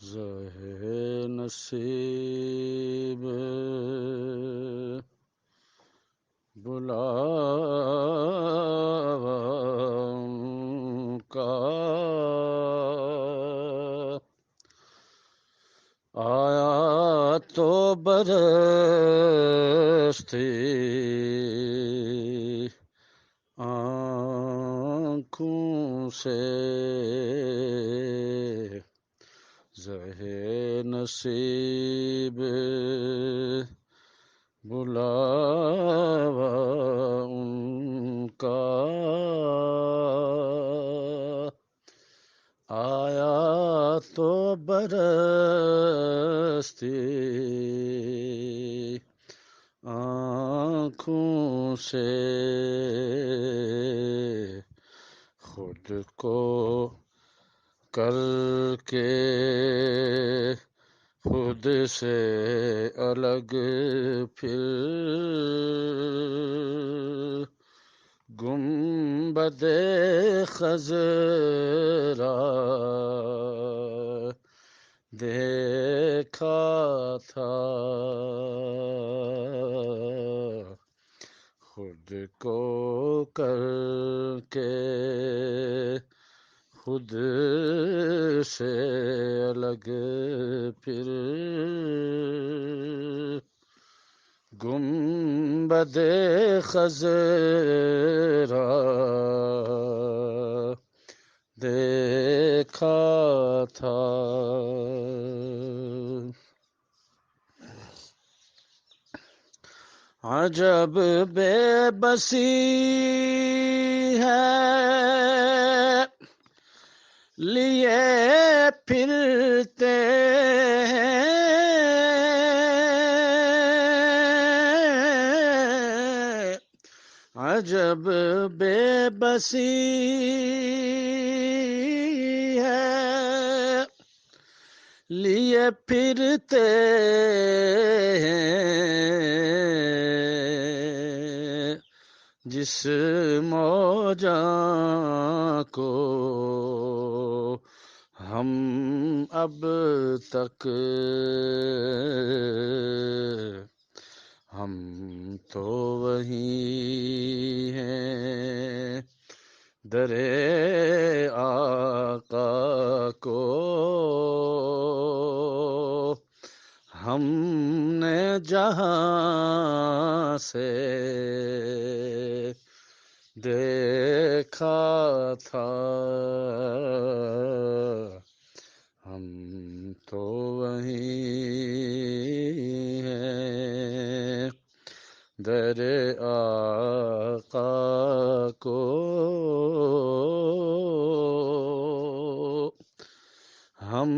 زہ نصیب بلاوا کا آیا تو برستی آنکھوں سے زہ نصیب بلاوا ان کا آیا تو برستی آنکھوں سے خود کو کر کے خود سے الگ پھر گنبد خضرا دیکھا تھا خود کو کر کے خود سے الگ پھر گنبد خضرا دیکھا تھا عجب بے بسی ہے لیے پھرتے ہیں عجب بے بسی ہے لیے پھرتے ہیں جس موجاں کو ہم اب تک ہم تو وہی ہیں در آقا کو ہم نے جہاں سے دیکھا تھا ہم تو وہی ہیں در آقا کو ہم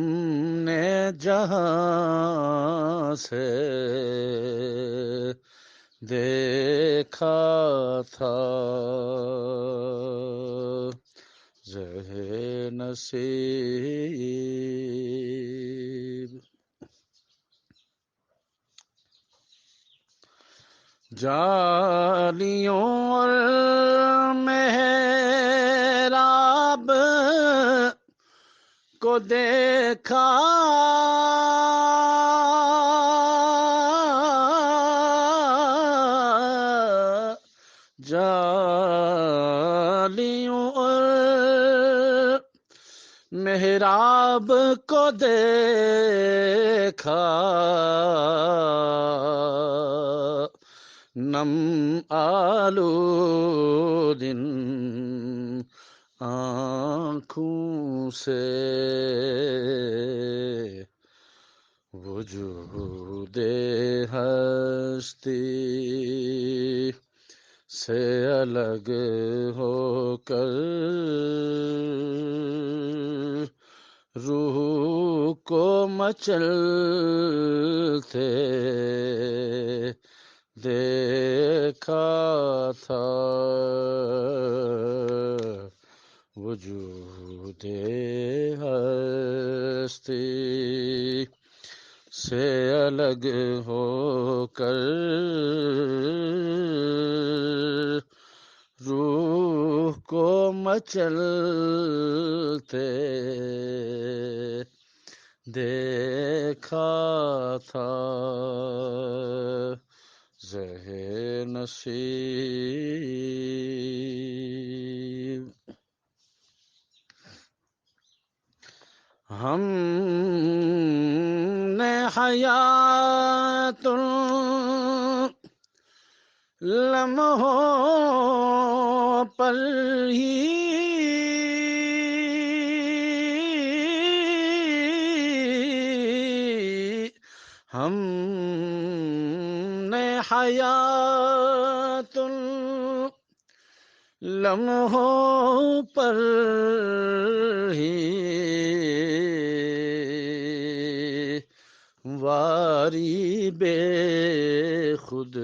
نے جہاں سے دیکھا تھا زہ نصیب جالیوں اور محراب کو دیکھا جالیوں اور محراب کو دیکھا نم آلود آنکھوں سے وجود ہستی سے الگ ہو کر روح کو مچلتے دیکھا تھا وجود ہستی سے الگ ہو کر روح کو مچلتے دیکھا تھا زہ نصیب ہم نے حیات لمحوں پر ہی ہم نے حیات لمحوں پر ہی واری بے خود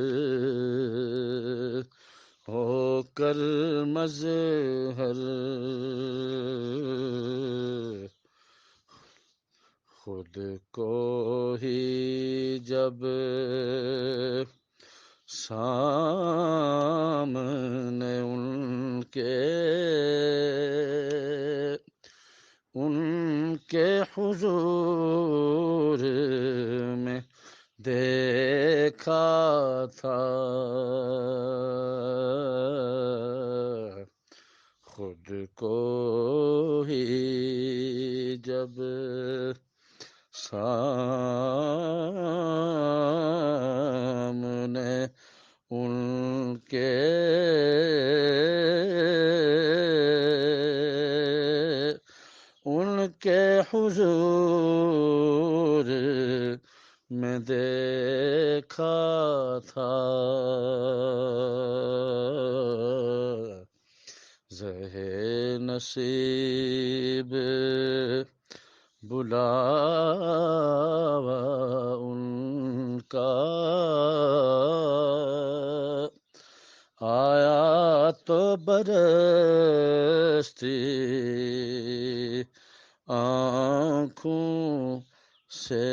ہو کر مظہر خود کو ہی جب سامنے ان کے حضور میں دیکھا تھا خود کو ہی جب سامنے ان کے حضور میں دیکھا تھا زہ نصیب بلاوا ان کا آیا تو برستی آنکھوں سے